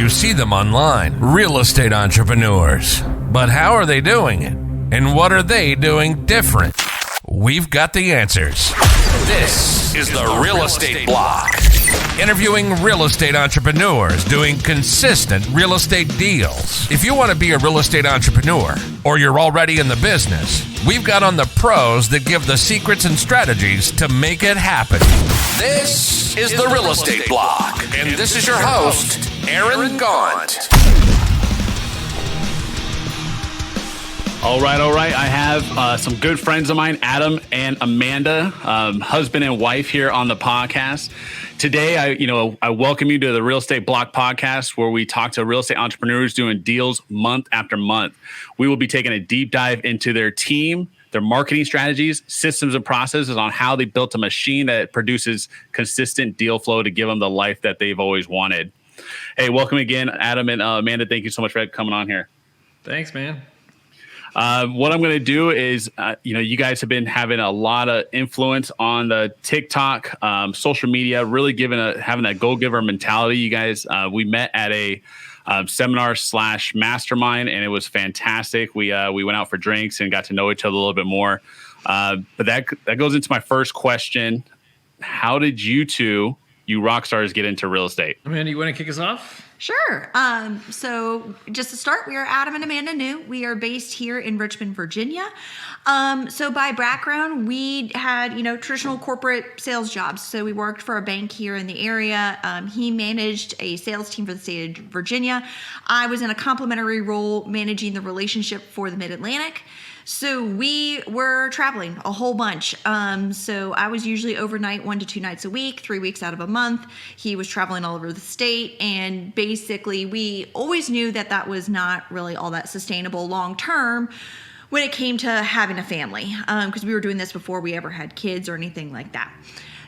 You see them online, real estate entrepreneurs. But how are they doing it? And what are they doing different? We've got the answers. This is the Real Estate Block. Interviewing real estate entrepreneurs doing consistent real estate deals. If you want to be a real estate entrepreneur, or you're already in the business, we've got on the pros that give the secrets and strategies to make it happen. This is the Real Estate Block, and this is your host, Aaron Gaunt. All right. I have some good friends of mine, Adam and Amanda, husband and wife here on the podcast. Today, I welcome you to the Real Estate Block podcast, where we talk to real estate entrepreneurs doing deals month after month. We will be taking a deep dive into their team, their marketing strategies, systems, and processes on how they built a machine that produces consistent deal flow to give them the life that they've always wanted. Hey, welcome again, Adam and Amanda. Thank you so much for coming on here. Thanks, man. What I'm going to do is, you guys have been having a lot of influence on the TikTok, social media, really having that go-giver mentality. You guys, we met at a seminar/mastermind, and it was fantastic. We went out for drinks and got to know each other a little bit more. But that goes into my first question. How did you rock stars, get into real estate? Amanda, you want to kick us off? Sure. So just to start, we are Adam and Amandamnew. We are based here in Richmond, Virginia. So by background, we had, traditional corporate sales jobs. So we worked for a bank here in the area. He managed a sales team for the state of Virginia. I was in a complementary role managing the relationship for the Mid-Atlantic. So we were traveling a whole bunch. So I was usually overnight 1 to 2 nights a week, 3 weeks out of a month. He was traveling all over the state. And basically, we always knew that was not really all that sustainable long term when it came to having a family, because we were doing this before we ever had kids or anything like that.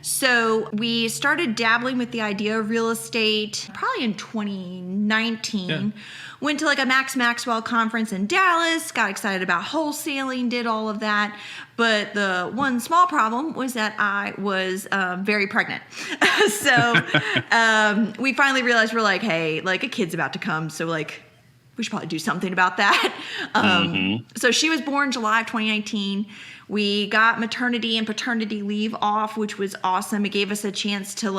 So we started dabbling with the idea of real estate probably in 2019. Yeah. Went to like a Max Maxwell conference in Dallas, got excited about wholesaling, did all of that. But the one small problem was that I was very pregnant. So we finally realized we're like, hey, like a kid's about to come. So like, we should probably do something about that. So she was born July of 2019. We got maternity and paternity leave off, which was awesome. It gave us a chance to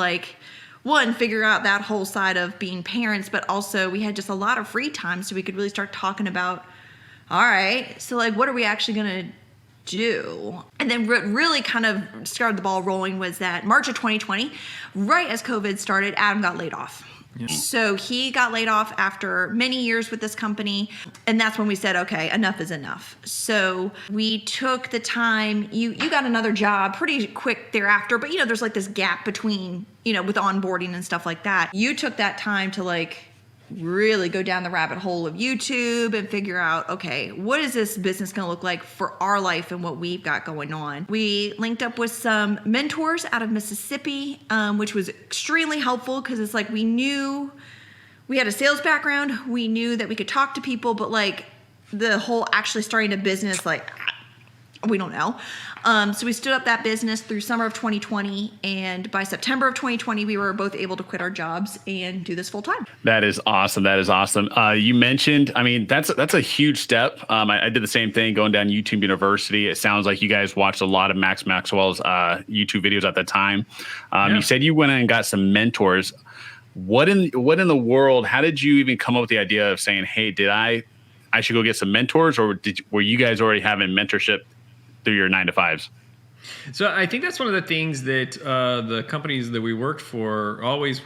figure out that whole side of being parents, but also we had just a lot of free time, so we could really start talking about, all right, so what are we actually going to do? And then what really kind of started the ball rolling was that March of 2020, right as COVID started, Adam got laid off. Yeah. So he got laid off after many years with this company. And that's when we said, okay, enough is enough. So we took the time. You got another job pretty quick thereafter. But, there's this gap between, with onboarding and stuff like that. You took that time to really go down the rabbit hole of YouTube and figure out, okay, what is this business going to look like for our life and what we've got going on? We linked up with some mentors out of Mississippi, which was extremely helpful because it's we knew we had a sales background. We knew that we could talk to people, but the whole actually starting a business, we don't know. So we stood up that business through summer of 2020, and by September of 2020, we were both able to quit our jobs and do this full time. That is awesome. You mentioned, that's a huge step. I did the same thing going down YouTube University. It sounds like you guys watched a lot of Max Maxwell's YouTube videos at the time. You said you went in and got some mentors. What in the world? How did you even come up with the idea of saying, "Hey, I should go get some mentors," or were you guys already having mentorship through your 9-to-5s? So I think that's one of the things that the companies that we worked for always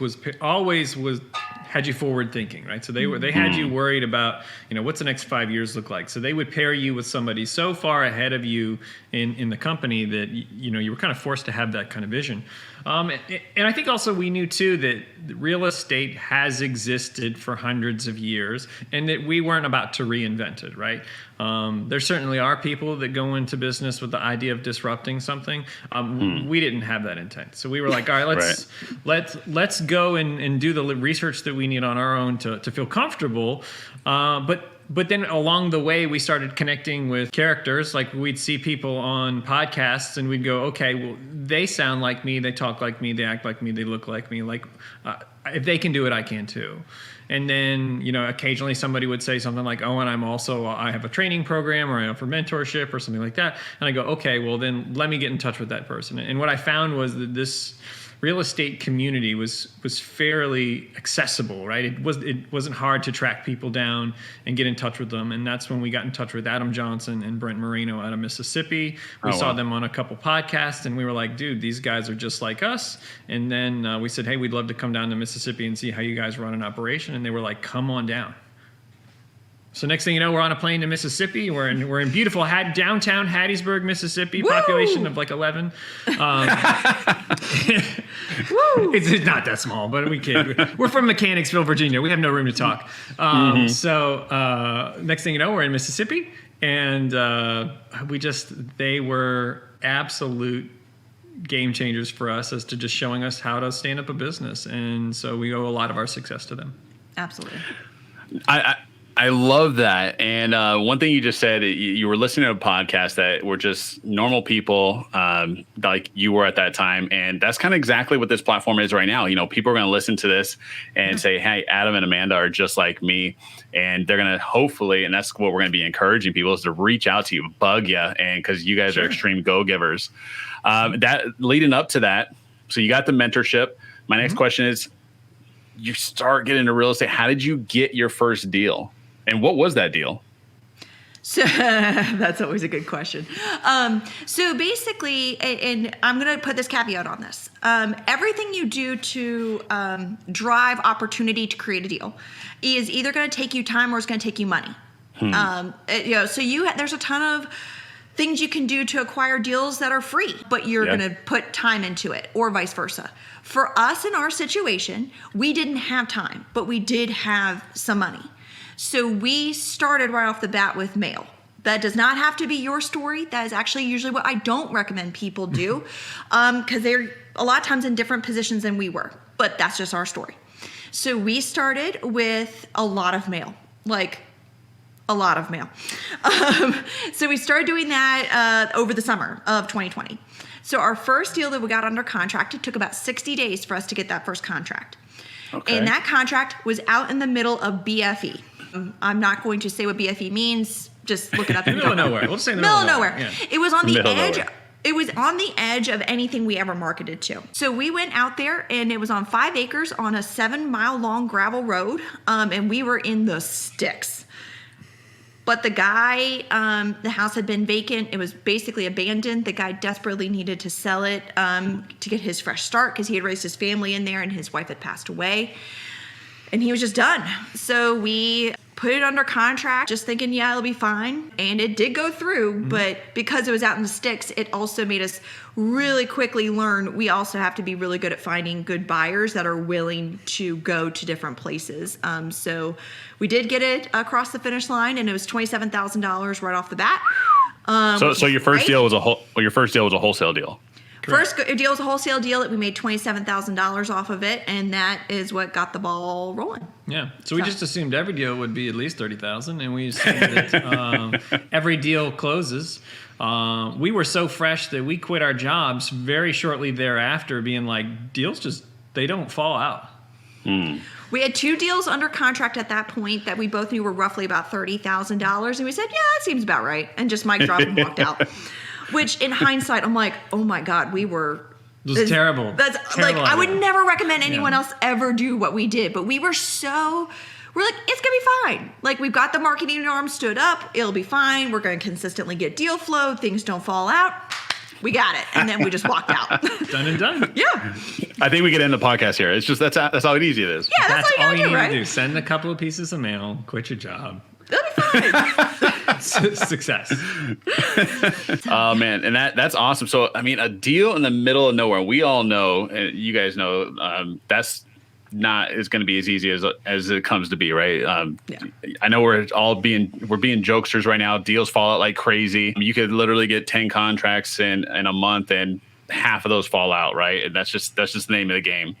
had you forward thinking, right? So they had you worried about, what's the next 5 years look like? So they would pair you with somebody so far ahead of you in the company that, you were kind of forced to have that kind of vision. And I think also we knew too that real estate has existed for hundreds of years and that we weren't about to reinvent it, right? There certainly are people that go into business with the idea of disrupting something. We didn't have that intent. So we were like, all right, let's go and do the research that we need on our own to feel comfortable. But but then along the way, we started connecting with characters. Like we'd see people on podcasts and we'd go, okay, well, they sound like me. They talk like me. They act like me. They look like me. Like if they can do it, I can too. And then, occasionally somebody would say something like, oh, and I have a training program or I offer mentorship or something like that. And I go, okay, well then let me get in touch with that person. And what I found was that this real estate community was fairly accessible, right? It wasn't hard to track people down and get in touch with them. And that's when we got in touch with Adam Johnson and Brent Marino out of Mississippi. We saw them on a couple podcasts and we were like, dude, these guys are just like us. And then we said, hey, we'd love to come down to Mississippi and see how you guys run an operation. And they were like, come on down. So next thing you know, we're on a plane to Mississippi. We're in beautiful downtown Hattiesburg, Mississippi. Woo! Population of like 11. It's not that small, but we kid. We're from Mechanicsville, Virginia. We have no room to talk. So next thing you know, we're in Mississippi, and they were absolute game changers for us as to just showing us how to stand up a business, and so we owe a lot of our success to them. Absolutely. I love that. And one thing you just said, you were listening to a podcast that were just normal people like you were at that time. And that's kind of exactly what this platform is right now. People are going to listen to this and say, hey, Adam and Amanda are just like me. And they're going to hopefully, and that's what we're going to be encouraging people, is to reach out to you, bug you. And because you guys are extreme go-givers. That leading up to that, so you got the mentorship. My next question is, you start getting into real estate. How did you get your first deal? And what was that deal? So that's always a good question. So basically, and I'm going to put this caveat on this. Everything you do to drive opportunity to create a deal is either going to take you time or it's going to take you money. So there's a ton of things you can do to acquire deals that are free, but you're going to put time into it, or vice versa. For us in our situation, we didn't have time, but we did have some money. So we started right off the bat with mail. That does not have to be your story. That is actually usually what I don't recommend people do, because they're a lot of times in different positions than we were, but that's just our story. So we started with a lot of mail, like a lot of mail. So we started doing that over the summer of 2020. So our first deal that we got under contract, it took about 60 days for us to get that first contract. Okay. And that contract was out in the middle of BFE. I'm not going to say what BFE means. Just look it up. Middle of nowhere. We'll just say middle of nowhere. Yeah. It was on the edge. It was on the edge of anything we ever marketed to. So we went out there, and it was on 5 acres on a 7-mile long gravel road, and we were in the sticks. But the guy, the house had been vacant. It was basically abandoned. The guy desperately needed to sell it to get his fresh start because he had raised his family in there and his wife had passed away. And he was just done. So we put it under contract, just thinking, yeah, it'll be fine. And it did go through, but because it was out in the sticks, it also made us really quickly learn we also have to be really good at finding good buyers that are willing to go to different places. So we did get it across the finish line, and it was $27,000 right off the bat. So your first deal was a wholesale deal. Correct. First deal was a wholesale deal that we made $27,000 off of it, and that is what got the ball rolling. Yeah. So we just assumed every deal would be at least $30,000, and we assumed that every deal closes. We were so fresh that we quit our jobs very shortly thereafter, being like, deals they don't fall out. We had 2 deals under contract at that point that we both knew were roughly about $30,000, and we said, yeah, that seems about right, and just mic dropped and walked out. Which, in hindsight, I'm like, oh my God, It was terrible. That's terrible. Like, I would never recommend anyone else ever do what we did, but we're like, it's gonna be fine. Like, we've got the marketing arm stood up. It'll be fine. We're gonna consistently get deal flow. Things don't fall out. We got it. And then we just walked out. Done and done. Yeah. I think we could end the podcast here. It's just, that's how easy it is. Yeah, that's all you need to do. Send a couple of pieces of mail, quit your job. That'll be fine. Success. Oh man, and that's awesome. So I mean, a deal in the middle of nowhere. We all know, and you guys know, that's not is going to be as easy as it comes to be, right? I know we're being jokesters right now. Deals fall out like crazy. You could literally get 10 contracts in a month, and half of those fall out, right? And that's just the name of the game.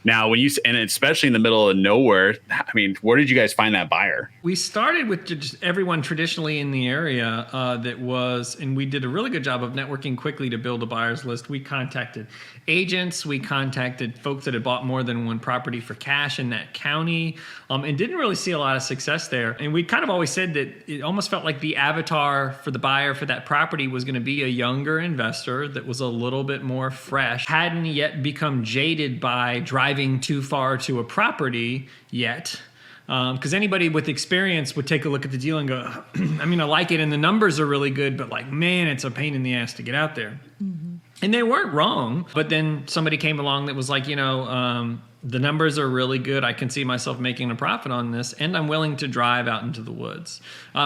Now, and especially in the middle of nowhere, I mean, where did you guys find that buyer? We started with just everyone traditionally in the area and we did a really good job of networking quickly to build a buyer's list. We contacted agents, we contacted folks that had bought more than one property for cash in that county, and didn't really see a lot of success there. And we kind of always said that it almost felt like the avatar for the buyer for that property was going to be a younger investor that was a little bit more fresh, hadn't yet become jaded by driving too far to a property yet. Because anybody with experience would take a look at the deal and go, I mean, I like it and the numbers are really good, but like, man, it's a pain in the ass to get out there. Mm-hmm. And they weren't wrong. But then somebody came along that was like, the numbers are really good. I can see myself making a profit on this, and I'm willing to drive out into the woods.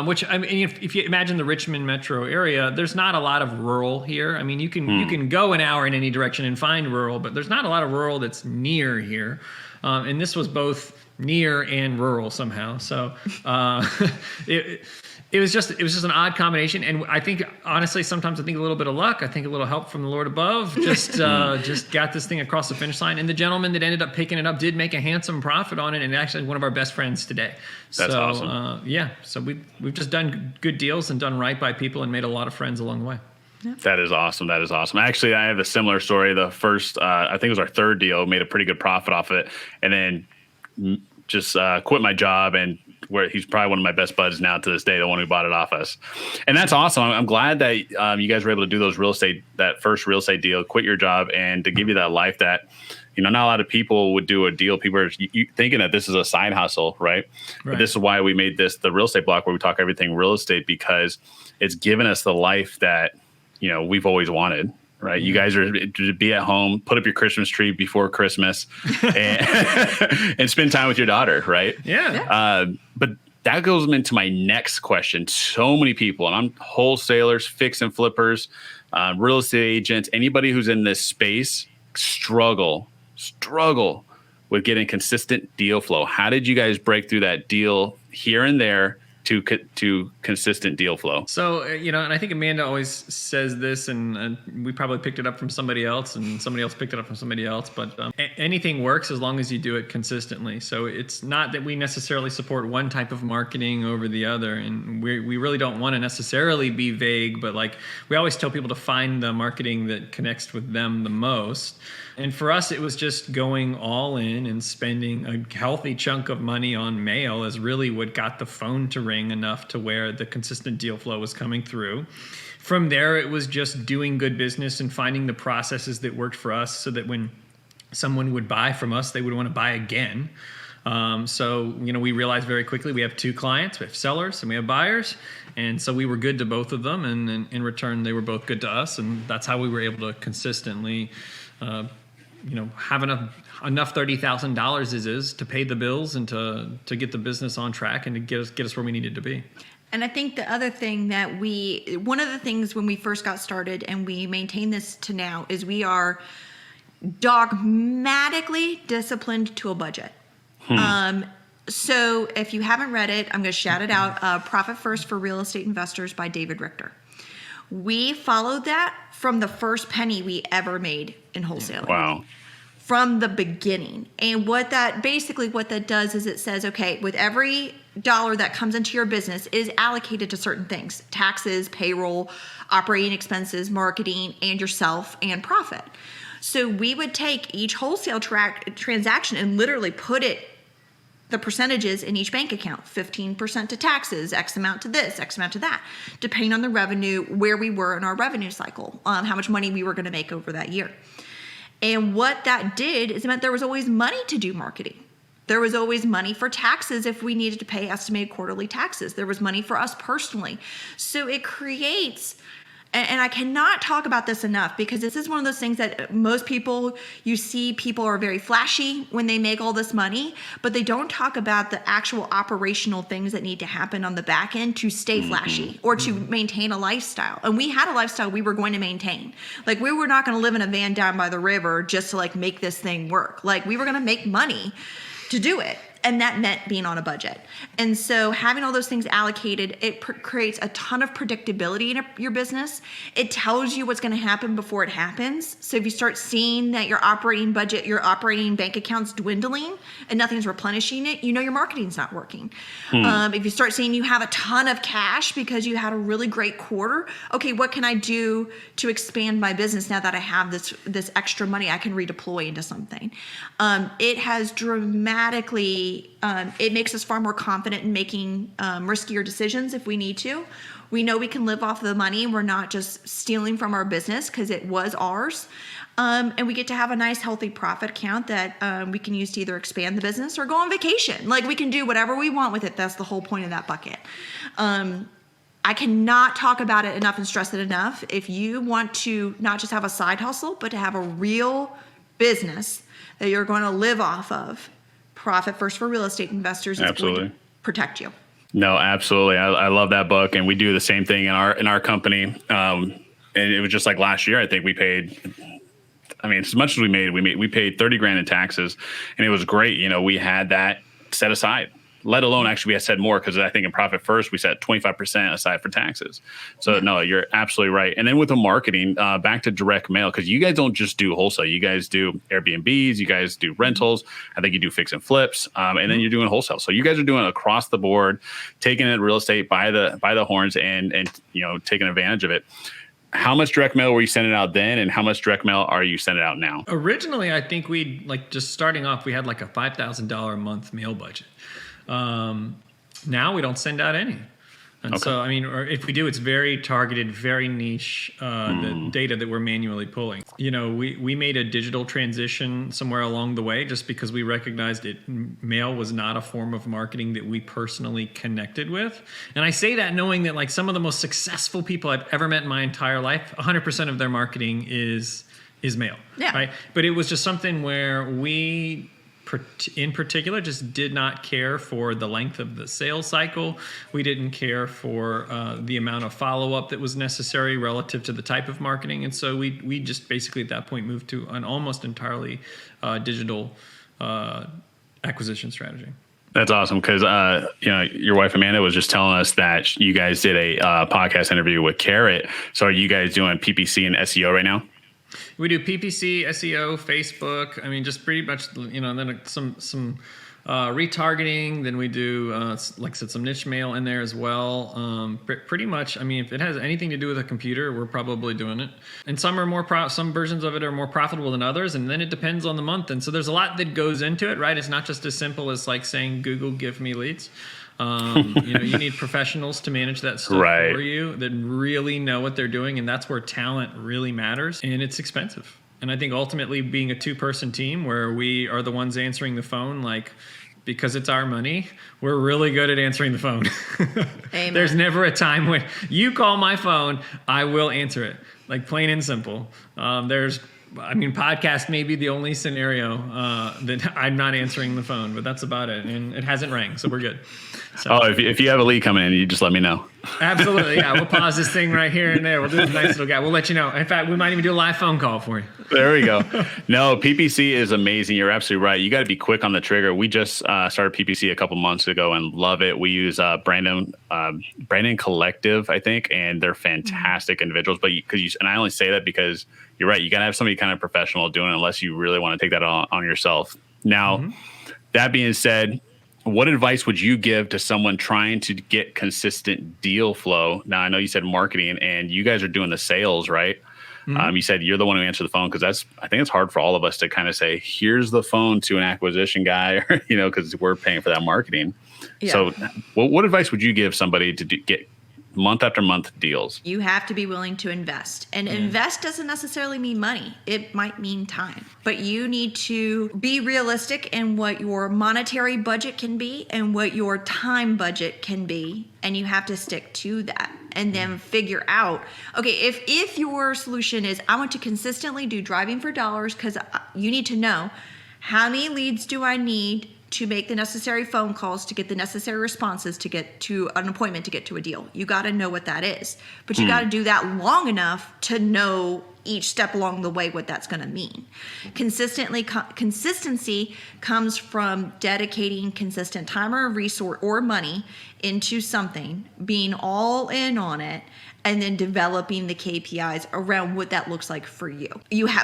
Which, I mean, if you imagine the Richmond metro area, there's not a lot of rural here. I mean, you can go an hour in any direction and find rural, but there's not a lot of rural that's near here. And this was both near and rural somehow. So it was just an odd combination. And I think, honestly, sometimes I think a little bit of luck. I think a little help from the Lord above just got this thing across the finish line. And the gentleman that ended up picking it up did make a handsome profit on it, and actually one of our best friends today. That's awesome. So we've just done good deals and done right by people and made a lot of friends along the way. Yeah. That is awesome. Actually, I have a similar story. The first, I think it was our third deal, made a pretty good profit off of it, and then just quit my job, and where he's probably one of my best buds now to this day, the one who bought it off us. And that's awesome. I'm glad that you guys were able to do that first real estate deal, quit your job, and to give you that life that, not a lot of people would do a deal. People are thinking that this is a side hustle, right? But this is why we made this the real estate block, where we talk everything real estate, because it's given us the life that, we've always wanted. Right. You guys are to be at home, put up your Christmas tree before Christmas and spend time with your daughter. Right. Yeah. But that goes into my next question. So many people, and I'm wholesalers, fix and flippers, real estate agents, anybody who's in this space struggle with getting consistent deal flow. How did you guys break through that deal here and there to consistent deal flow? So, and I think Amanda always says this, and we probably picked it up from somebody else, and somebody else picked it up from somebody else, but anything works as long as you do it consistently. So it's not that we necessarily support one type of marketing over the other, and we really don't want to necessarily be vague, but like we always tell people to find the marketing that connects with them the most. And for us, it was just going all in and spending a healthy chunk of money on mail is really what got the phone to ring enough to where the consistent deal flow was coming through. From there, it was just doing good business and finding the processes that worked for us so that when someone would buy from us, they would want to buy again. So, we realized very quickly we have two clients. We have sellers and we have buyers. And so we were good to both of them. And in return, they were both good to us. And that's how we were able to consistently have enough $30,000 is to pay the bills and to get the business on track and to get us where we needed to be. And I think the other thing that one of the things when we first got started, and we maintain this to now, is we are dogmatically disciplined to a budget. So if you haven't read it, I'm going to shout it out. Profit First for Real Estate Investors by David Richter. We followed that from the first penny we ever made in wholesaling. Wow. From the beginning. And what that does is it says, okay, with every dollar that comes into your business is allocated to certain things: taxes, payroll, operating expenses, marketing, and yourself, and profit. So we would take each wholesale transaction and literally put the percentages in each bank account: 15% to taxes, X amount to this, X amount to that, depending on the revenue, where we were in our revenue cycle, how much money we were going to make over that year. And what that did is it meant there was always money to do marketing. There was always money for taxes if we needed to pay estimated quarterly taxes. There was money for us personally. So it creates, and I cannot talk about this enough, because this is one of those things that most people, you see people are very flashy when they make all this money, but they don't talk about the actual operational things that need to happen on the back end to stay flashy or to maintain a lifestyle. And we had a lifestyle we were going to maintain. Like, we were not going to live in a van down by the river just to make this thing work. Like, we were going to make money to do it. And that meant being on a budget. And so having all those things allocated, it creates a ton of predictability in your business. It tells you what's going to happen before it happens. So if you start seeing that your operating budget, your operating bank account's dwindling and nothing's replenishing it, you know your marketing's not working. If you start seeing you have a ton of cash because you had a really great quarter, okay, what can I do to expand my business now that I have this extra money I can redeploy into something? It has dramatically, it makes us far more confident in making riskier decisions if we need to. We know we can live off of the money. We're not just stealing from our business because it was ours. And we get to have a nice, healthy profit account that we can use to either expand the business or go on vacation. Like, we can do whatever we want with it. That's the whole point of that bucket. I cannot talk about it enough and stress it enough. If you want to not just have a side hustle, but to have a real business that you're going to live off of, Profit First for Real Estate Investors is going to protect you. No, absolutely. I love that book, and we do the same thing in our company. And it was just like last year. I think we paid. I mean, as much as we paid $30,000 in taxes, and it was great. You know, we had that set aside. Let alone, actually, we had said more, because I think in Profit First we set 25% aside for taxes. So no, you're absolutely right. And then with the marketing, back to direct mail, because you guys don't just do wholesale. You guys do Airbnbs, you guys do rentals. I think you do fix and flips, and then you're doing wholesale. So you guys are doing across the board, taking it real estate by the horns, and you know, taking advantage of it. How much direct mail were you sending out then, and how much direct mail are you sending out now? Originally, I think just starting off, we had like a $5,000 a month mail budget. Now we don't send out any. And so, I mean, or if we do, it's very targeted, very niche, the data that we're manually pulling. You know, we made a digital transition somewhere along the way just because we recognized mail was not a form of marketing that we personally connected with. And I say that knowing that, like, some of the most successful people I've ever met in my entire life, 100% of their marketing is mail. Yeah. Right. But it was just something where we, in particular, just did not care for the length of the sales cycle. We didn't care for the amount of follow-up that was necessary relative to the type of marketing. And so we just basically at that point moved to an almost entirely digital acquisition strategy. That's awesome, because you know, your wife Amanda was just telling us that you guys did a podcast interview with Carrot. So are you guys doing PPC and SEO right now? We do PPC, SEO, Facebook. I mean, just pretty much, you know, and then some retargeting. Then we do, like I said, some niche mail in there as well. Pretty much, I mean, if it has anything to do with a computer, we're probably doing it. And some are more some versions of it are more profitable than others, and then it depends on the month. And so there's a lot that goes into it, right? It's not just as simple as like saying, Google, give me leads. You know, you need professionals to manage that stuff for you that really know what they're doing, and that's where talent really matters, and it's expensive. And I think ultimately being a two-person team where we are the ones answering the phone, like, because it's our money, we're really good at answering the phone. Amen. There's never a time when you call my phone, I will answer it, like, plain and simple. Podcast may be the only scenario that I'm not answering the phone, but that's about it. And it hasn't rang, so we're good. So, if you have a lead coming in, you just let me know. Absolutely, yeah. We'll pause this thing right here and there. We'll do this nice little guy. We'll let you know. In fact, we might even do a live phone call for you. There we go. No, PPC is amazing. You're absolutely right. You got to be quick on the trigger. We just started PPC a couple months ago and love it. We use Brandon Collective, I think, and they're fantastic individuals. But and I only say that because you're right. You got to have somebody kind of professional doing it, unless you really want to take that on yourself. Now, that being said, what advice would you give to someone trying to get consistent deal flow? Now, I know you said marketing, and you guys are doing the sales, right? You said you're the one who answered the phone, because I think it's hard for all of us to kind of say, here's the phone to an acquisition guy, you know, because we're paying for that marketing. Yeah. So what advice would you give somebody to get month after month deals? You have to be willing to invest. And invest doesn't necessarily mean money. It might mean time. But you need to be realistic in what your monetary budget can be and what your time budget can be. And you have to stick to that. And then figure out, okay, if your solution is, I want to consistently do driving for dollars, because you need to know, how many leads do I need to make the necessary phone calls, to get the necessary responses, to get to an appointment, to get to a deal. You got to know what that is. But you got to do that long enough to know each step along the way what that's going to mean. Consistency comes from dedicating consistent time or resource or money into something, being all in on it, and then developing the KPIs around what that looks like for you.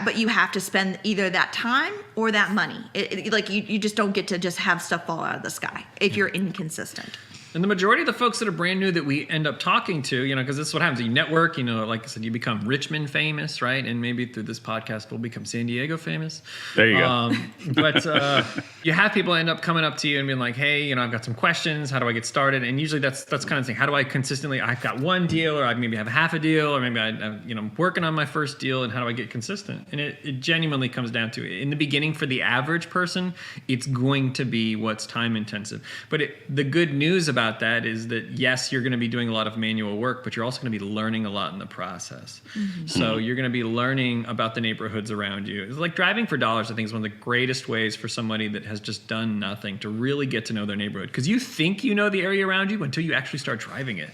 But you have to spend either that time or that money. You just don't get to just have stuff fall out of the sky if you're inconsistent. And the majority of the folks that are brand new that we end up talking to, because this is what happens. You network, like I said, you become Richmond famous, right? And maybe through this podcast, we'll become San Diego famous. There you go. But you have people end up coming up to you and being like, hey, I've got some questions. How do I get started? And usually that's kind of thing. How do I consistently, I've got one deal, or I maybe have half a deal, or maybe I'm working on my first deal, and how do I get consistent? And it genuinely comes down to it. In the beginning, for the average person, it's going to be what's time intensive. But the good news about that is that, yes, you're going to be doing a lot of manual work, but you're also going to be learning a lot in the process. Mm-hmm. So you're going to be learning about the neighborhoods around you. It's like driving for dollars. I think is one of the greatest ways for somebody that has just done nothing to really get to know their neighborhood, because you think you know the area around you until you actually start driving it.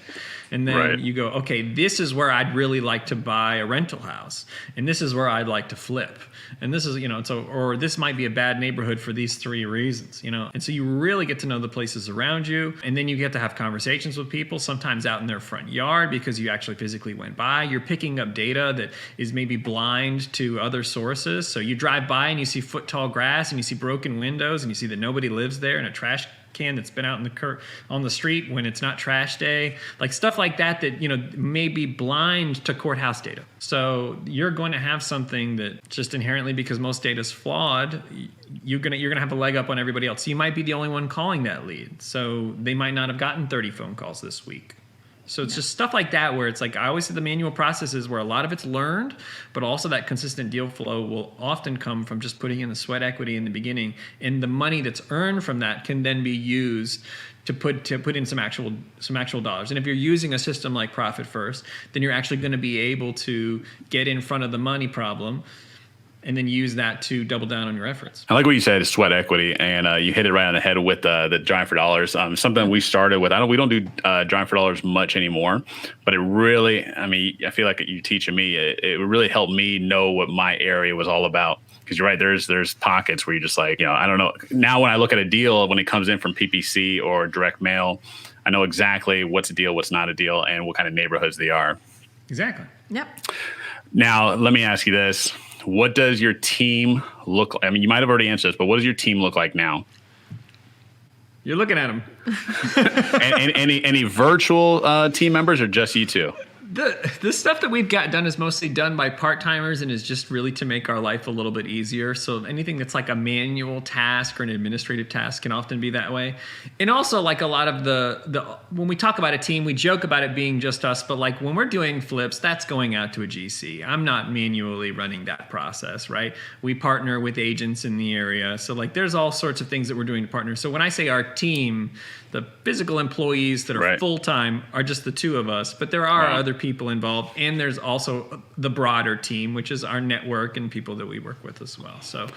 And then you go, okay, this is where I'd really like to buy a rental house, and this is where I'd like to flip, and this is, or this might be a bad neighborhood for these 3 reasons, And so you really get to know the places around you, and then you get to have conversations with people, sometimes out in their front yard because you actually physically went by. You're picking up data that is maybe blind to other sources. So you drive by and you see foot-tall grass, and you see broken windows, and you see that nobody lives there, and a trash can that's been out in on the street when it's not trash day, like stuff like that may be blind to courthouse data. So you're going to have something that just inherently, because most data is flawed, you're gonna have a leg up on everybody else. So you might be the only one calling that lead, so they might not have gotten 30 phone calls this week. So it's just stuff like that where it's like, I always say the manual processes where a lot of it's learned, but also that consistent deal flow will often come from just putting in the sweat equity in the beginning, and the money that's earned from that can then be used to put in some actual dollars. And if you're using a system like Profit First, then you're actually going to be able to get in front of the money problem and then use that to double down on your efforts. I like what you said, sweat equity, and you hit it right on the head with the Drawing for Dollars. Something we started with. We don't do Drawing for Dollars much anymore, but it really, I feel like you teaching me, it really helped me know what my area was all about. Because you're right, there's pockets where you're just like, I don't know. Now when I look at a deal, when it comes in from PPC or direct mail, I know exactly what's a deal, what's not a deal, and what kind of neighborhoods they are. Exactly. Yep. Now, let me ask you this. What does your team look like? You might have already answered this, but what does your team look like now? You're looking at them. and any virtual team members, or just you two? The stuff that we've got done is mostly done by part-timers, and is just really to make our life a little bit easier. So anything that's like a manual task or an administrative task can often be that way. And also, like a lot of the when we talk about a team, we joke about it being just us, but like when we're doing flips, that's going out to a GC. I'm not manually running that process, right? We partner with agents in the area. So like there's all sorts of things that we're doing to partner. So when I say our team, the physical employees that are full-time are just the 2 of us, but there are other people involved, and there's also the broader team, which is our network and people that we work with as well. So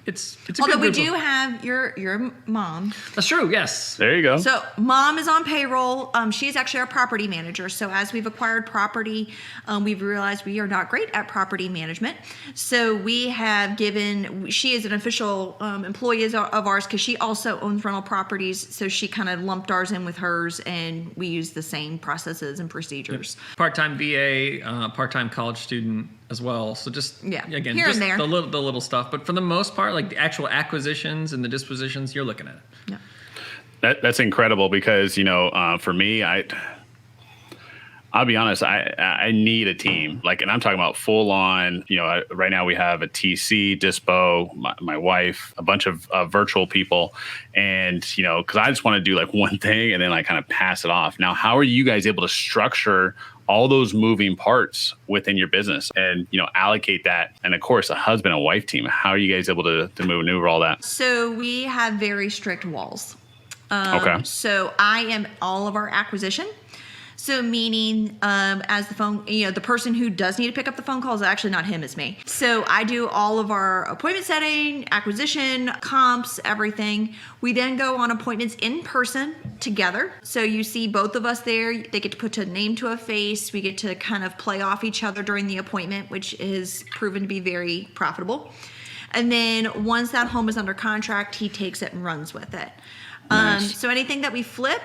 it's a although good we group do have your mom. That's true. Yes. There you go. So mom is on payroll. She's actually our property manager. So as we've acquired property, we've realized we are not great at property management. So we have she is an official employee of ours, because she also owns rental properties. So she kind of lumped ours in with hers, and we use the same processes and procedures. Part-time VA, part-time college student as well. So just again, here just and there. the little stuff. But for the most part, like the actual acquisitions and the dispositions, you're looking at it. Yeah. That's incredible, because for me, I'll be honest, I need a team. And I'm talking about full on, right now we have a TC, Dispo, my wife, a bunch of virtual people. And, because I just want to do like one thing and then kind of pass it off. Now, how are you guys able to structure all those moving parts within your business and, allocate that? And of course, a husband and wife team, how are you guys able to maneuver all that? So we have very strict walls. Okay. So I am all of our acquisition. So meaning as the phone, the person who does need to pick up the phone call is actually not him, it's me. So I do all of our appointment setting, acquisition, comps, everything. We then go on appointments in person together. So you see both of us there. They get to put a name to a face. We get to kind of play off each other during the appointment, which is proven to be very profitable. And then once that home is under contract, he takes it and runs with it. Nice. So anything that we flip,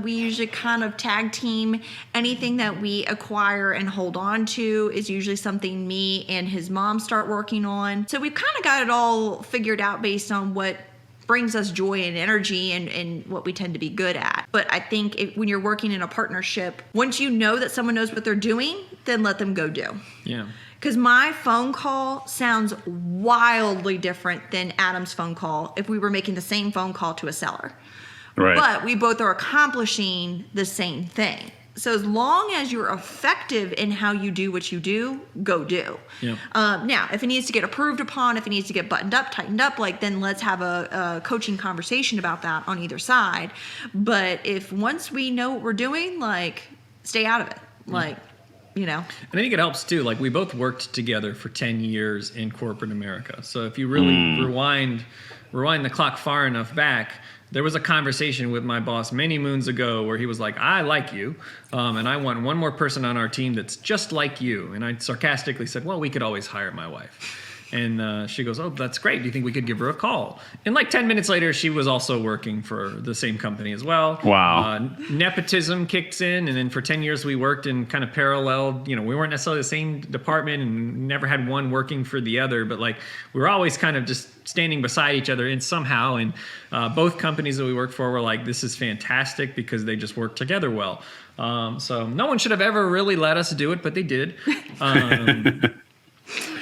we usually kind of tag team. Anything that we acquire and hold on to is usually something me and his mom start working on. So we've kind of got it all figured out based on what brings us joy and energy and what we tend to be good at. But I think when you're working in a partnership, once you know that someone knows what they're doing, then let them go do. Yeah. Because my phone call sounds wildly different than Adam's phone call if we were making the same phone call to a seller. Right. But we both are accomplishing the same thing. So as long as you're effective in how you do what you do, go do. Yeah. Now, if it needs to get approved upon, if it needs to get buttoned up, tightened up, then let's have a coaching conversation about that on either side. But if once we know what we're doing, stay out of it. And I think it helps too. We both worked together for 10 years in corporate America. So if you really rewind the clock far enough back, there was a conversation with my boss many moons ago where he was like, I like you, and I want one more person on our team that's just like you. And I sarcastically said, well, we could always hire my wife. And she goes, oh, that's great. Do you think we could give her a call? And 10 minutes later, she was also working for the same company as well. Wow. Nepotism kicks in. And then for 10 years, we worked in kind of parallel. We weren't necessarily the same department and never had one working for the other. But we were always kind of just standing beside each other and somehow. And both companies that we worked for were like, this is fantastic because they just work together well. So no one should have ever really let us do it, but they did.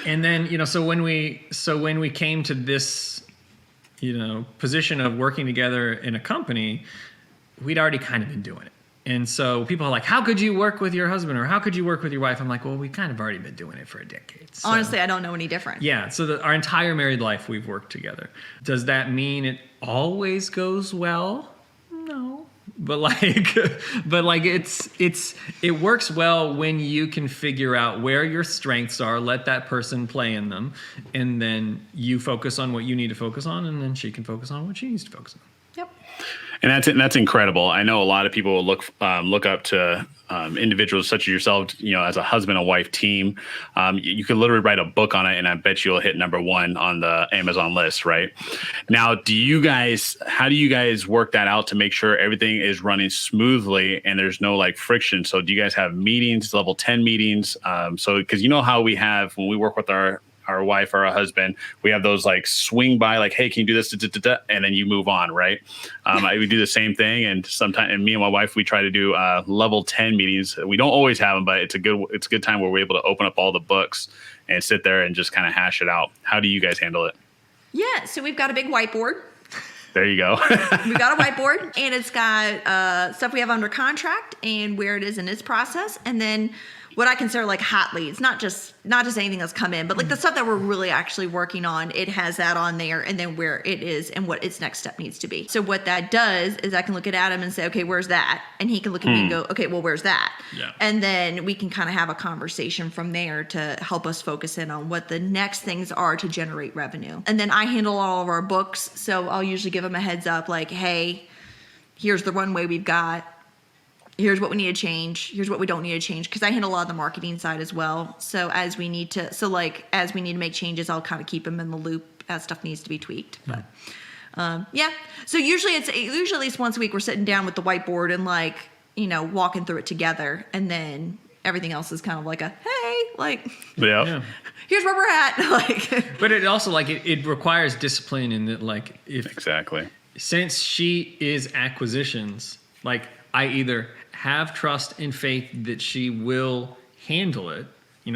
And then, so when we came to this, position of working together in a company, we'd already kind of been doing it. And so people are like, how could you work with your husband or how could you work with your wife? I'm like, well, we kind of already been doing it for a decade. So. honestly, I don't know any different. Yeah. So our entire married life, we've worked together. Does that mean it always goes well? No. But it works well when you can figure out where your strengths are, let that person play in them, and then you focus on what you need to focus on, and then she can focus on what she needs to focus on. Yep. And that's incredible. I know a lot of people will look up to individuals such as yourself, as a husband and wife team. You could literally write a book on it, and I bet you'll hit #1 on the Amazon list, right? Now, how do you guys work that out to make sure everything is running smoothly and there's no friction? So do you guys have meetings, level 10 meetings? Because how we have when we work with our wife or our husband, we have those swing by, hey, can you do this? And then you move on, right? We do the same thing. And sometimes, and me and my wife, we try to do level 10 meetings. We don't always have them, but it's a good time where we're able to open up all the books and sit there and just kind of hash it out. How do you guys handle it? Yeah. So we've got a big whiteboard. There you go. We've got a whiteboard and it's got stuff we have under contract and where it is in its process. And then what I consider hot leads, not just anything that's come in, but the stuff that we're really actually working on, it has that on there and then where it is and what its next step needs to be. So what that does is I can look at Adam and say, okay, where's that? And he can look at me and go, okay, well, where's that? Yeah. And then we can kind of have a conversation from there to help us focus in on what the next things are to generate revenue. And then I handle all of our books. So I'll usually give them a heads up hey, here's the runway we've got. Here's what we need to change. Here's what we don't need to change. Because I handle a lot of the marketing side as well. So as we need to make changes, I'll kind of keep them in the loop as stuff needs to be tweaked. But yeah. So usually at least once a week we're sitting down with the whiteboard and walking through it together. And then everything else is kind of Yeah. here's where we're at. But it also it requires discipline in that Exactly. Since she is acquisitions, I either have trust and faith that she will handle it.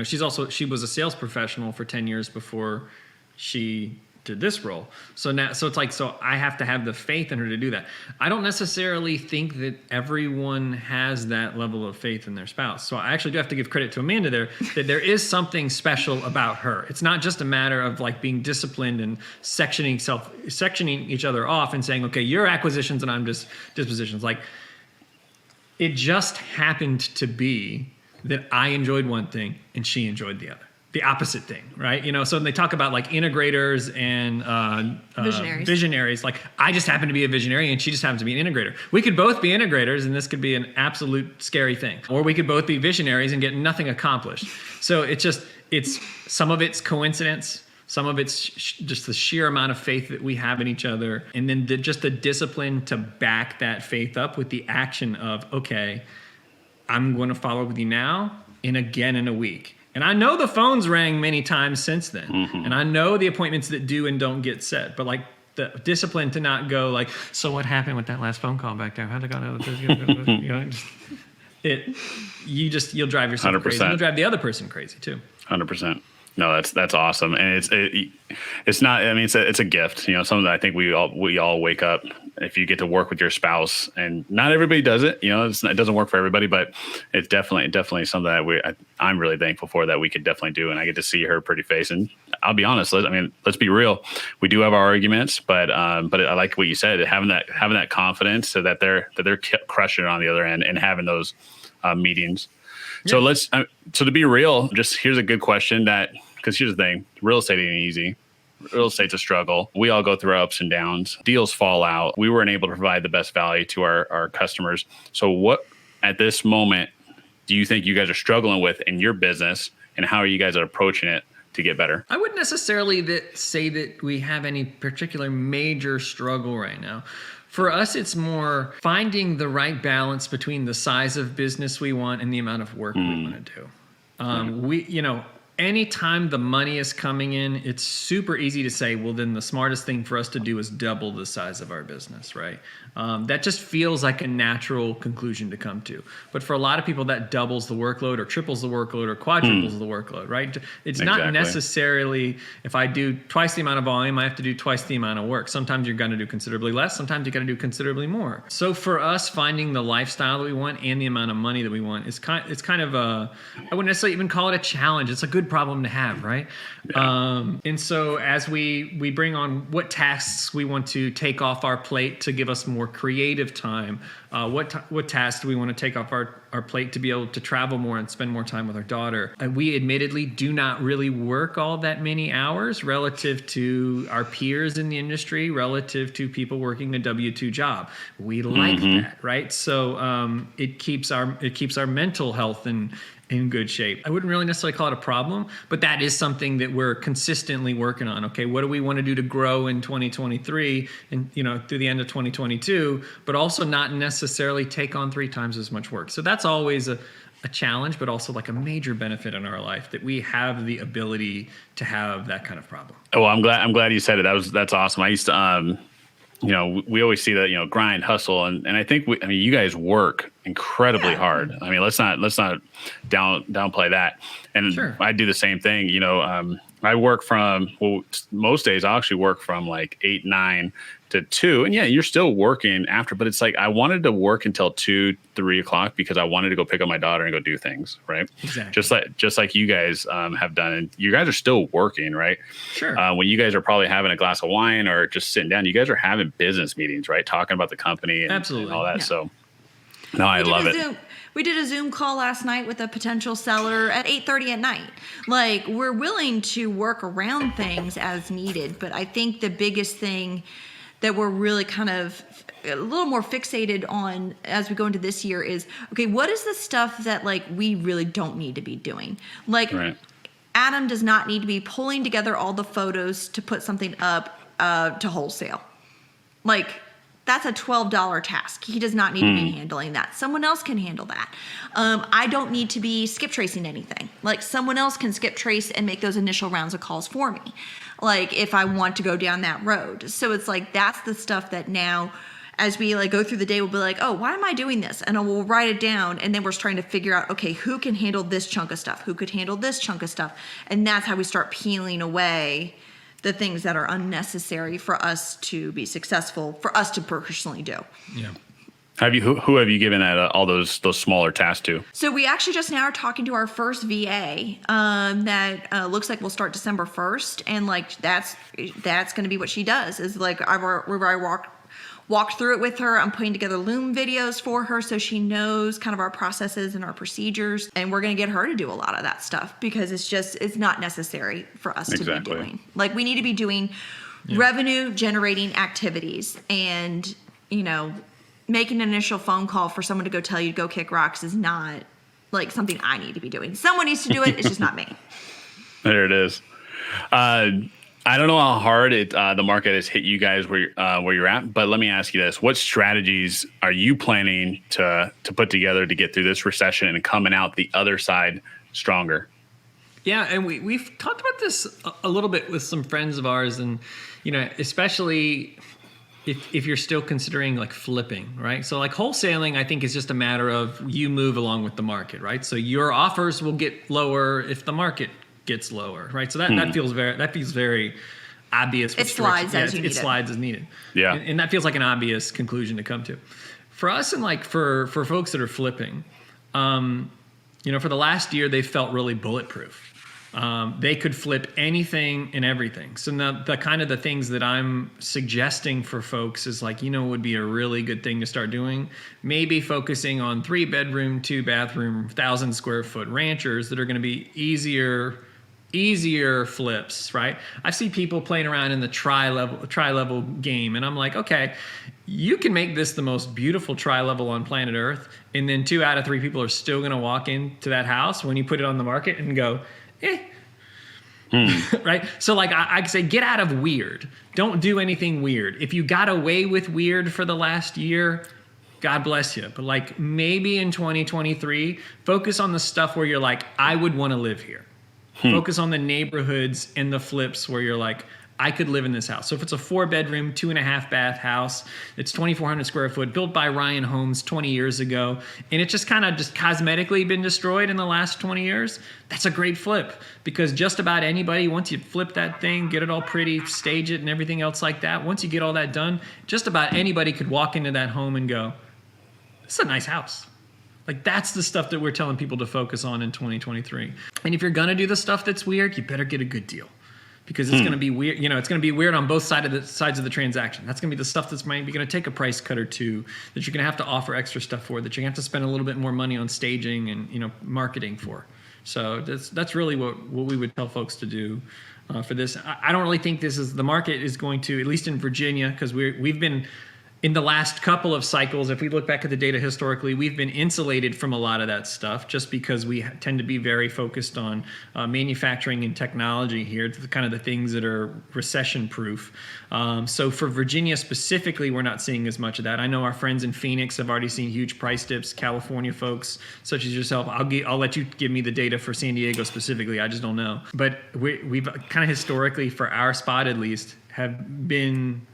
She was a sales professional for 10 years before she did this role. So I have to have the faith in her to do that. I don't necessarily think that everyone has that level of faith in their spouse. So I actually do have to give credit to Amanda there, that there is something special about her. It's not just a matter of being disciplined and sectioning each other off and saying, okay, you're acquisitions and I'm just dispositions. it just happened to be that I enjoyed one thing and she enjoyed the other. The opposite thing, right? So when they talk about like integrators and visionaries, like I just happen to be a visionary and she just happens to be an integrator. We could both be integrators and this could be an absolute scary thing. Or we could both be visionaries and get nothing accomplished. So it's some of it's coincidence. Some of it's just the sheer amount of faith that we have in each other. And then just the discipline to back that faith up with the action of, okay, I'm going to follow up with you now and again in a week. And I know the phone's rang many times since then. Mm-hmm. And I know the appointments that do and don't get set. But like the discipline to not go like, so what happened with that last phone call back there? How'd it go? You'll drive yourself 100%. Crazy. You'll drive the other person crazy too. 100%. No, that's awesome, and it's not. I mean, it's a gift. Something that I think we all wake up. If you get to work with your spouse, and not everybody does it. It doesn't work for everybody, but it's definitely something that I'm really thankful for that we could definitely do, and I get to see her pretty face. And I'll be honest. Let's be real. We do have our arguments, but I like what you said. Having that confidence so that they're crushing it on the other end and having those meetings. So so to be real, just here's a good question because here's the thing, real estate ain't easy. Real estate's a struggle. We all go through our ups and downs. Deals fall out. We weren't able to provide the best value to our customers. So what, at this moment, do you think you guys are struggling with in your business, and how are you guys approaching it to get better? I wouldn't necessarily say that we have any particular major struggle right now. For us, it's more finding the right balance between the size of business we want and the amount of work we want to do. Anytime the money is coming in, it's super easy to say, well, then the smartest thing for us to do is double the size of our business, right? That just feels like a natural conclusion to come to. But for a lot of people, that doubles the workload or triples the workload or quadruples the workload, right? It's not necessarily, if I do twice the amount of volume, I have to do twice the amount of work. Sometimes you're going to do considerably less. Sometimes you're going to do considerably more. So for us, finding the lifestyle that we want and the amount of money that we want, it's kind of I wouldn't necessarily even call it a challenge. It's a good problem to have, right? Yeah. And so as we bring on what tasks we want to take off our plate to give us more creative time, what tasks do we want to take off our plate to be able to travel more and spend more time with our daughter? And we admittedly do not really work all that many hours relative to our peers in the industry, relative to people working a W-2 job. We like that, right? So it keeps our mental health in good shape. I wouldn't really necessarily call it a problem, but that is something that we're consistently working on. Okay, what do we want to do to grow in 2023 and through the end of 2022, but also not necessarily take on 3 times as much work. So that's always a challenge, but also like a major benefit in our life that we have the ability to have that kind of problem. Oh, I'm glad you said it. That's awesome. I used to we always see that, grind, hustle. And I think you guys work incredibly hard. I mean, let's not downplay that. And sure. I do the same thing. I work from, most days I'll actually work from like 8, 9 to 2. And yeah, you're still working after, but it's like, I wanted to work until 2, 3 o'clock because I wanted to go pick up my daughter and go do things. Right. Exactly. Just like you guys have done. And you guys are still working, right? Sure. When you guys are probably having a glass of wine or just sitting down, you guys are having business meetings, right? Talking about the company and, absolutely. And all that. Yeah. So no, I love it. We did a Zoom call last night with a potential seller at 8:30 at night. Like, we're willing to work around things as needed, but I think the biggest thing that we're really kind of a little more fixated on as we go into this year is, okay, what is the stuff that like we really don't need to be doing? Like, right. Adam does not need to be pulling together all the photos to put something up to wholesale. Like, that's a $12 task. He does not need to be handling that. Someone else can handle that. I don't need to be skip tracing anything. Like, someone else can skip trace and make those initial rounds of calls for me. Like, if I want to go down that road. So it's like, that's the stuff that now, as we like go through the day, we'll be like, oh, why am I doing this? And we'll write it down. And then we're trying to figure out, okay, who can handle this chunk of stuff? Who could handle this chunk of stuff? And that's how we start peeling away the things that are unnecessary for us to be successful, for us to personally do. Yeah. Who have you given all those smaller tasks to? So we actually just now are talking to our first VA that looks like we'll start December 1st, and like that's going to be what she does. Is like I Walked through it with her. I'm putting together Loom videos for her so she knows kind of our processes and our procedures. And we're going to get her to do a lot of that stuff because it's not necessary for us to be doing. Like, we need to be doing revenue generating activities, and, making an initial phone call for someone to go tell you to go kick rocks is not like something I need to be doing. Someone needs to do it. It's just not me. There it is. I don't know how hard the market has hit you guys where you're at, but let me ask you this: what strategies are you planning to put together to get through this recession and coming out the other side stronger? Yeah, and we've talked about this a little bit with some friends of ours, and especially if you're still considering like flipping, right? So like wholesaling, I think is just a matter of you move along with the market, right? So your offers will get lower if the market gets lower, right? So that feels very obvious. It slides as you need it. It slides as needed. Yeah, and that feels like an obvious conclusion to come to. For us, and like for folks that are flipping, for the last year they felt really bulletproof. They could flip anything and everything. So now the kind of the things that I'm suggesting for folks is like, would be a really good thing to start doing. Maybe focusing on 3-bedroom, 2-bathroom, 1,000 square foot ranchers that are going to be easier flips, right? I see people playing around in the tri-level game, and I'm like, okay, you can make this the most beautiful tri-level on planet Earth, and then 2 out of 3 people are still going to walk into that house when you put it on the market and go, right? So like I say, get out of weird. Don't do anything weird. If you got away with weird for the last year, God bless you. But like maybe in 2023, focus on the stuff where you're like, I would want to live here. Focus on the neighborhoods and the flips where you're like, I could live in this house. So if it's a 4-bedroom, 2.5-bath house, it's 2,400 square foot, built by Ryan Holmes 20 years ago, and it's just kind of just cosmetically been destroyed in the last 20 years, that's a great flip. Because just about anybody, once you flip that thing, get it all pretty, stage it and everything else like that, once you get all that done, just about anybody could walk into that home and go, this is a nice house. Like, that's the stuff that we're telling people to focus on in 2023. And if you're going to do the stuff that's weird, you better get a good deal. Because it's going to be weird, it's going to be weird on both sides of the transaction. That's going to be the stuff that's maybe going to take a price cut or two, that you're going to have to offer extra stuff for, that you're going to have to spend a little bit more money on staging and marketing for. So that's really what we would tell folks to do for this. I don't really think the market is going to, at least in Virginia, because we've been in the last couple of cycles, if we look back at the data historically, we've been insulated from a lot of that stuff just because we tend to be very focused on manufacturing and technology here, kind of the things that are recession proof. So for Virginia specifically, we're not seeing as much of that. I know our friends in Phoenix have already seen huge price dips. California folks, such as yourself, I'll let you give me the data for San Diego specifically. I just don't know. But we've kind of historically, for our spot at least, have been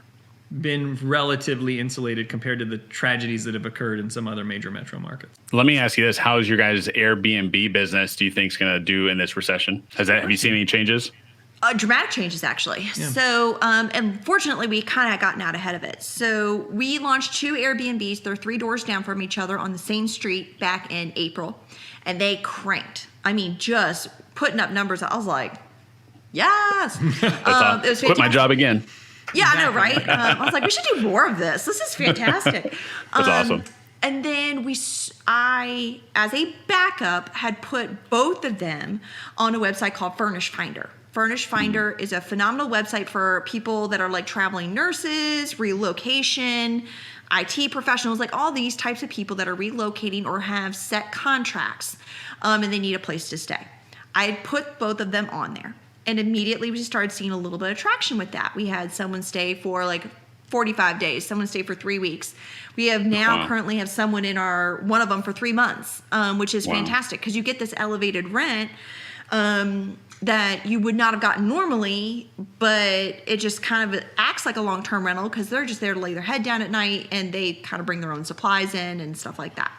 relatively insulated compared to the tragedies that have occurred in some other major metro markets. Let me ask you this: how's your guys' Airbnb business, do you think, is going to do in this recession? Have you seen any changes? Dramatic changes, actually. Yeah. So, and fortunately, we kind of gotten out ahead of it. So we launched 2 Airbnbs. They're 3 doors down from each other on the same street back in April, and they cranked. I mean, just putting up numbers. I was like, yes. It was fantastic. Quit my job again. Yeah, I know, right? I was like, we should do more of this. This is fantastic. That's awesome. And then I, as a backup, had put both of them on a website called Furnish Finder. Furnish Finder is a phenomenal website for people that are like traveling nurses, relocation, IT professionals, like all these types of people that are relocating or have set contracts, and they need a place to stay. I put both of them on there. And immediately we started seeing a little bit of traction with that. We had someone stay for like 45 days, someone stay for 3 weeks. We have now currently have someone in one of them for 3 months, which is fantastic because you get this elevated rent that you would not have gotten normally, but it just kind of acts like a long-term rental because they're just there to lay their head down at night and they kind of bring their own supplies in and stuff like that.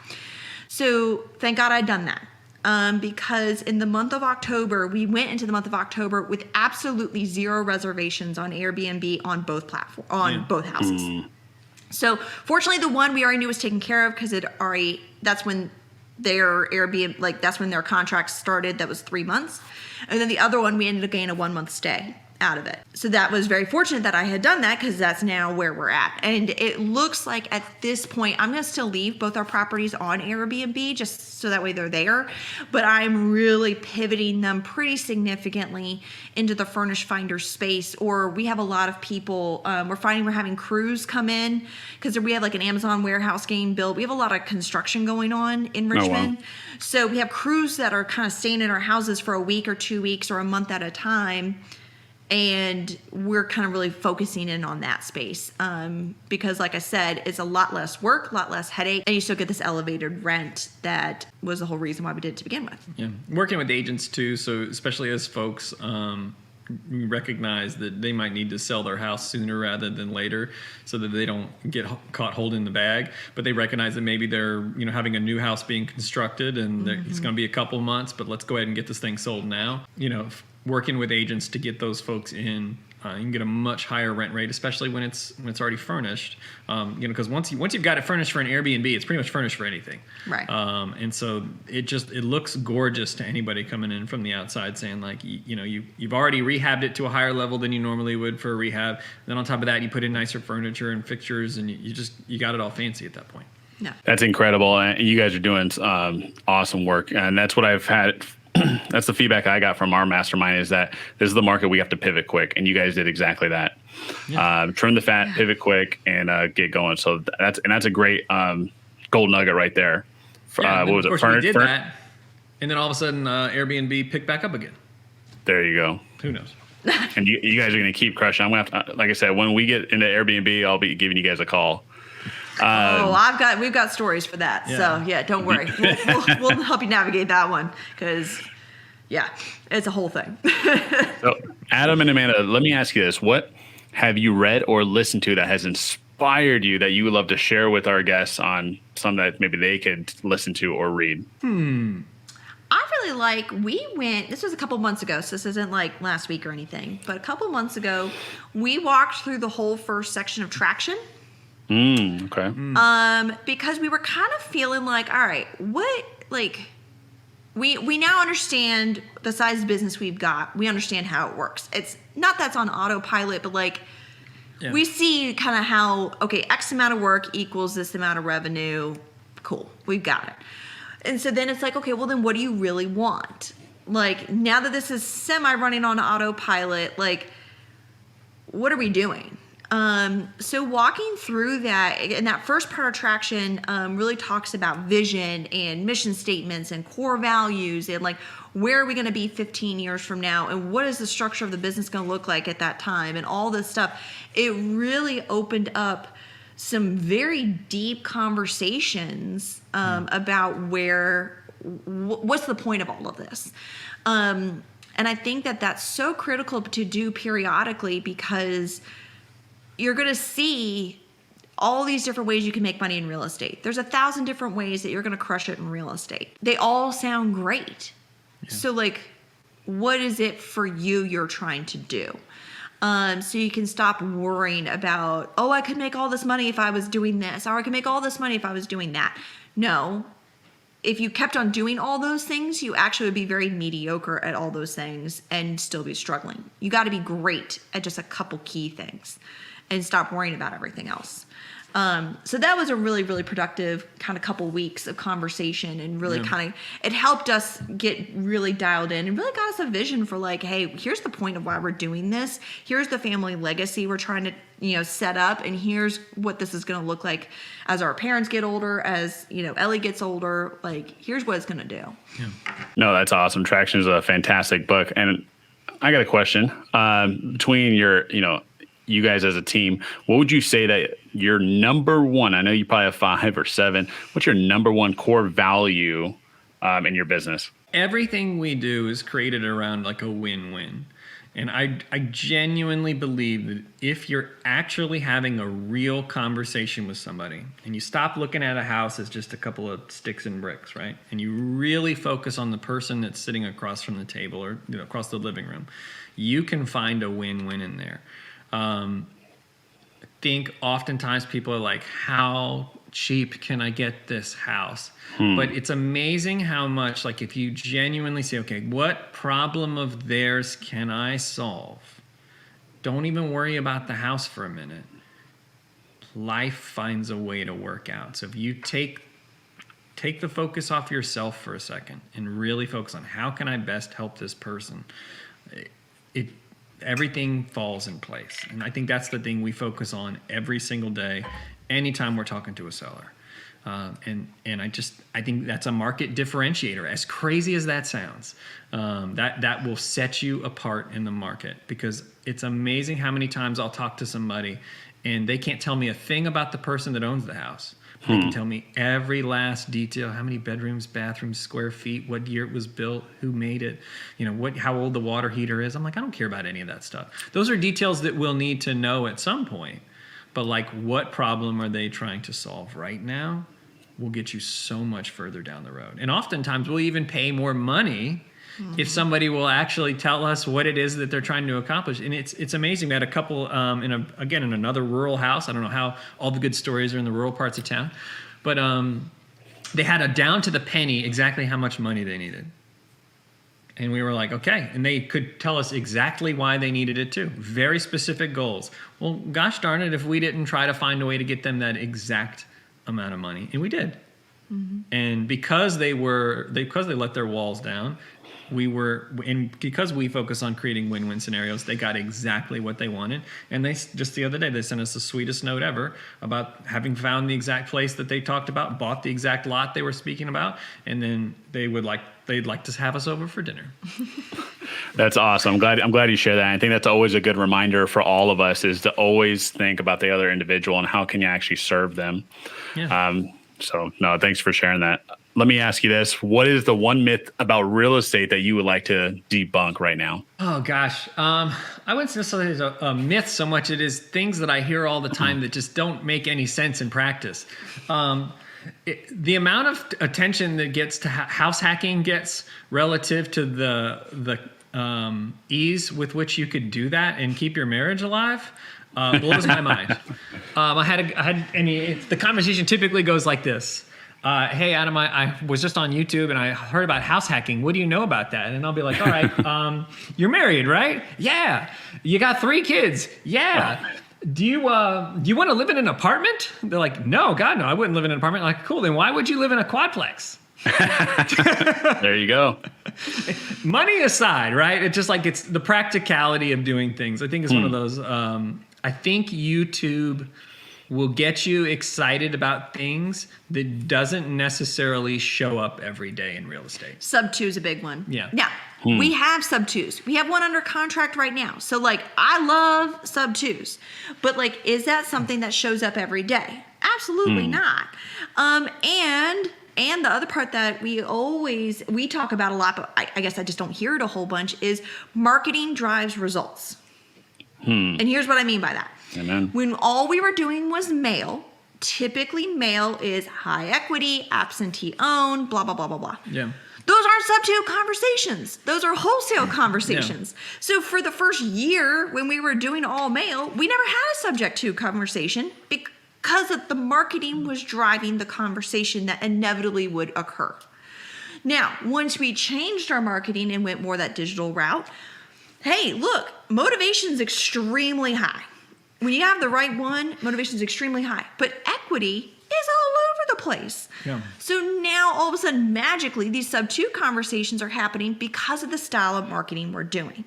So thank God I'd done that. Because in the month of October, we went into the month of October with absolutely 0 reservations on Airbnb on both platforms, both houses. So fortunately, the one we already knew was taken care of because that's when their Airbnb, that's when their contract started. That was 3 months. And then the other one, we ended up getting a 1-month stay. out of it. So that was very fortunate that I had done that, because that's now where we're at. And it looks like at this point, I'm going to still leave both our properties on Airbnb just so that way they're there. But I'm really pivoting them pretty significantly into the furnished finder space. Or we have a lot of people, we're finding we're having crews come in because we have like an Amazon warehouse getting built. We have a lot of construction going on in Richmond. wow. So we have crews that are kind of staying in our houses for a week or 2 weeks or a month at a time. And we're kind of really focusing in on that space because, like I said, it's a lot less work, a lot less headache, and you still get this elevated rent that was the whole reason why we did it to begin with. Yeah, working with agents too. So especially as folks recognize that they might need to sell their house sooner rather than later, so that they don't get caught holding the bag. But they recognize that maybe they're having a new house being constructed, and it's going to be a couple months. But let's go ahead and get this thing sold now. Working with agents to get those folks in, you can get a much higher rent rate, especially when it's already furnished. Because once you've got it furnished for an Airbnb, it's pretty much furnished for anything. Right. And so it looks gorgeous to anybody coming in from the outside, saying like, you've already rehabbed it to a higher level than you normally would for a rehab. Then on top of that, you put in nicer furniture and fixtures, and you got it all fancy at that point. No. That's incredible. And you guys are doing awesome work. And that's what I've had. That's the feedback I got from our mastermind, is that this is the market we have to pivot quick. And you guys did exactly that. Yeah. Trim the fat, pivot quick, and get going. So that's a great gold nugget right there. What was it? We did that. And then all of a sudden Airbnb picked back up again. There you go. Who knows? And you guys are going to keep crushing. I'm going to have to, like I said, when we get into Airbnb, I'll be giving you guys a call. We've got stories for that. Yeah. So yeah, don't worry. We'll help you navigate that one, because it's a whole thing. So Adam and Amanda, let me ask you this. What have you read or listened to that has inspired you that you would love to share with our guests on some that maybe they could listen to or read? I really this was a couple months ago, so this isn't like last week or anything, but a couple months ago, we walked through the whole first section of Traction. Okay. Because we were kind of feeling like, all right, we now understand the size of business we've got. We understand how it works. It's not that's on autopilot, but we see kind of how, okay, X amount of work equals this amount of revenue. Cool. We've got it. And so then it's like, okay, well then what do you really want? Like, now that this is semi-running on autopilot, what are we doing? So walking through that, and that first part of Traction really talks about vision and mission statements and core values, and where are we going to be 15 years from now, and what is the structure of the business going to look like at that time, and all this stuff. It really opened up some very deep conversations about what's the point of all of this. And I think that that's so critical to do periodically, because you're going to see all these different ways you can make money in real estate. There's 1,000 different ways that you're going to crush it in real estate. They all sound great. Yeah. So what is it for you you're trying to do? So you can stop worrying about, I could make all this money if I was doing this, or I could make all this money if I was doing that. No. If you kept on doing all those things, you actually would be very mediocre at all those things and still be struggling. You got to be great at just a couple key things and stop worrying about everything else. So that was a really, really productive kind of couple weeks of conversation, and really it helped us get really dialed in and really got us a vision for hey, here's the point of why we're doing this. Here's the family legacy we're trying to, set up, and here's what this is going to look like as our parents get older, as, Ellie gets older, here's what it's going to do. Yeah. No, that's awesome. Traction is a fantastic book. And I got a question, between you guys as a team, what would you say that your number one, I know you probably have 5 or 7, what's your number one core value in your business? Everything we do is created around a win-win. And I genuinely believe that if you're actually having a real conversation with somebody, and you stop looking at a house as just a couple of sticks and bricks, right? And you really focus on the person that's sitting across from the table, or across the living room, you can find a win-win in there. I think oftentimes people are like, how cheap can I get this house? But it's amazing how much, if you genuinely say, okay, what problem of theirs can I solve? don't even worry about the house for a minute. Life finds a way to work out. So if you take the focus off yourself for a second and really focus on how can I best help this person, everything falls in place. And I think that's the thing we focus on every single day, anytime we're talking to a seller. And I think that's a market differentiator. As crazy as that sounds, that will set you apart in the market, because it's amazing how many times I'll talk to somebody and they can't tell me a thing about the person that owns the house. They can tell me every last detail: how many bedrooms, bathrooms, square feet, what year it was built, who made it, how old the water heater is. I'm like, I don't care about any of that stuff. Those are details that we'll need to know at some point. But like, what problem are they trying to solve right now will get you so much further down the road. And oftentimes we'll even pay more money if somebody will actually tell us what it is that they're trying to accomplish. And it's amazing. We had a couple in another rural house. I don't know how all the good stories are in the rural parts of town, but they had a down to the penny exactly how much money they needed. And we were like, okay. And they could tell us exactly why they needed it too. Very specific goals. Well, gosh darn it, if we didn't try to find a way to get them that exact amount of money. And we did. And because they let their walls down, because we focus on creating win-win scenarios, they got exactly what they wanted. And they just the other day, they sent us the sweetest note ever about having found the exact place that they talked about, bought the exact lot they were speaking about, and then they'd like to have us over for dinner. That's awesome. I'm glad you share that. I think that's always a good reminder for all of us, is to always think about the other individual and how can you actually serve them. Yeah. So no, thanks for sharing that. Let me ask you this. What is the one myth about real estate that you would like to debunk right now? Oh, gosh. I wouldn't necessarily say it's a myth so much. It is things that I hear all the time that just don't make any sense in practice. The amount of attention that gets to house hacking gets relative to the ease with which you could do that and keep your marriage alive blows my mind. The conversation typically goes like this. Hey, Adam, I was just on YouTube and I heard about house hacking. What do you know about that? And I'll be like, all right, you're married, right? Yeah. You got 3 kids? Yeah. Do you want to live in an apartment? They're like, no, God, no, I wouldn't live in an apartment. I'm like, cool, then why would you live in a quadplex? There you go. Money aside, right? It's just like, it's the practicality of doing things. I think it's one of those, I think YouTube will get you excited about things that doesn't necessarily show up every day in real estate. Sub 2 is a big one. Yeah. Yeah. We have sub 2s. We have one under contract right now. So like, I love sub 2s, but like, is that something that shows up every day? Absolutely not. And the other part that we talk about a lot, but I guess I just don't hear it a whole bunch, is marketing drives results. And here's what I mean by that. Amen. When all we were doing was mail, typically mail is high equity, absentee owned, blah, blah, blah, blah, blah. Yeah. Those aren't sub 2 conversations. Those are wholesale conversations. Yeah. So for the first year when we were doing all mail, we never had a subject to conversation because the marketing was driving the conversation that inevitably would occur. Now, once we changed our marketing and went more that digital route, hey, look, motivation's extremely high. When you have the right one, motivation's extremely high. But equity is all over the place. Yeah. So now all of a sudden, magically, these sub 2 conversations are happening because of the style of marketing we're doing.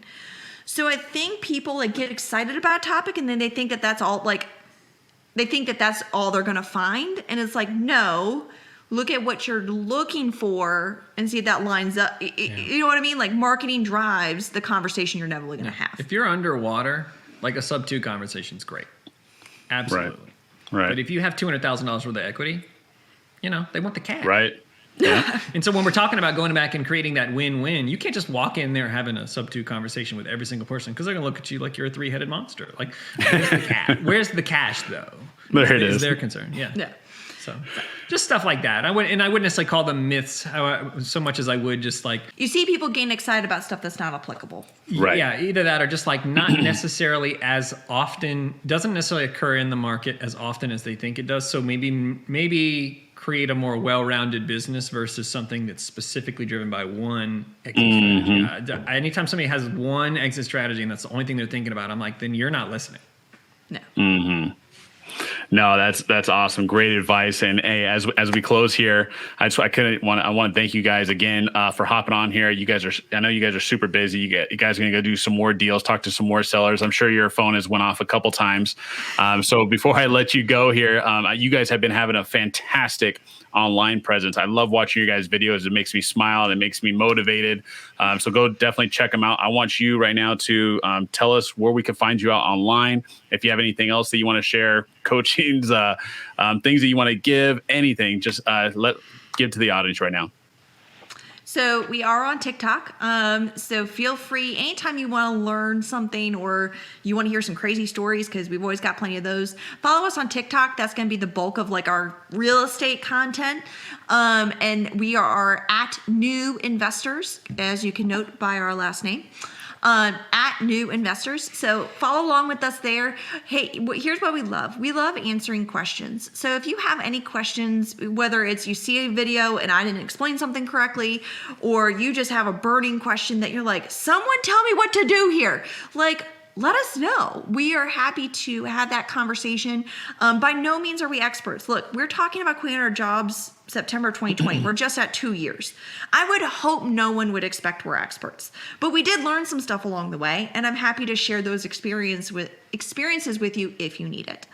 So I think people like get excited about a topic and then they think that that's all they're going to find. And it's like, no, look at what you're looking for and see if that lines up. You know what I mean? Like, marketing drives the conversation you're never going to have. If you're underwater, like a sub 2 conversation is great. Absolutely. Right. But if you have $200,000 worth of equity, they want the cash. Right. Yeah. And so when we're talking about going back and creating that win-win, you can't just walk in there having a sub 2 conversation with every single person, because they're going to look at you like you're a 3-headed monster. Like, where's the cash? Where's the cash, though? There it is. Is their concern. Yeah. Yeah. So just stuff like that. I wouldn't necessarily call them myths so much as I would just like... You see people getting excited about stuff that's not applicable. Right. Yeah, either that or just like not necessarily as often, doesn't necessarily occur in the market as often as they think it does. So maybe create a more well-rounded business versus something that's specifically driven by one exit strategy. Anytime somebody has one exit strategy and that's the only thing they're thinking about, I'm like, then you're not listening. No. No, that's awesome. Great advice. And hey, as we close here, I want to thank you guys again for hopping on here. I know you guys are super busy. You guys are going to go do some more deals, talk to some more sellers. I'm sure your phone has went off a couple times. So before I let you go here, you guys have been having a fantastic online presence. I love watching your guys' videos. It makes me smile and it makes me motivated. So go definitely check them out. I want you right now to tell us where we can find you out online. If you have anything else that you want to share, coachings, things that you want to give, anything, just give to the audience right now. So we are on TikTok. So feel free anytime you want to learn something or you want to hear some crazy stories, because we've always got plenty of those. Follow us on TikTok. That's going to be the bulk of like our real estate content. And we are at New Investors, as you can note by our last name. At New Investors. So follow along with us there. Hey, here's what we love. We love answering questions. So if you have any questions, whether it's you see a video and I didn't explain something correctly, or you just have a burning question that you're like, someone tell me what to do here. Like, let us know. We are happy to have that conversation. By no means are we experts. Look, we're talking about quitting our jobs September 2020. We're just at 2 years. I would hope no one would expect we're experts, but we did learn some stuff along the way, and I'm happy to share those experiences with you if you need it.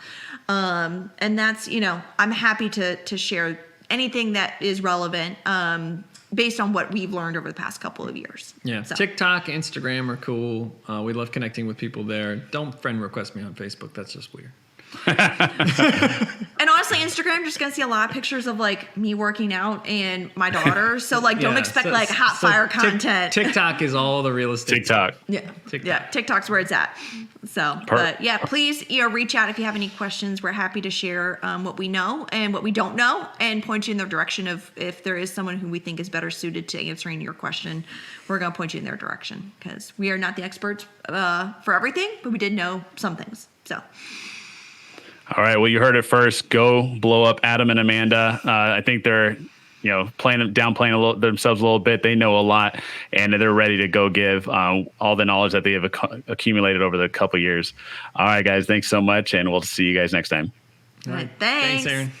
And that's, I'm happy to share anything that is relevant based on what we've learned over the past couple of years. Yeah, so. TikTok, Instagram are cool. We love connecting with people there. Don't friend request me on Facebook. That's just weird. And honestly, Instagram, you're just gonna see a lot of pictures of like me working out and my daughter. So like, don't expect hot fire content. TikTok is all the real estate. TikTok. Yeah, TikTok's where it's at. So, but yeah, please, reach out if you have any questions. We're happy to share what we know and what we don't know, and point you in the direction of if there is someone who we think is better suited to answering your question. We're gonna point you in their direction, because we are not the experts for everything, but we did know some things. So. All right. Well, you heard it first. Go blow up Adam and Amanda. I think they're, downplaying themselves a little bit. They know a lot, and they're ready to go give all the knowledge that they have accumulated over the couple years. All right, guys. Thanks so much, and we'll see you guys next time. All right. Thanks, Aaron.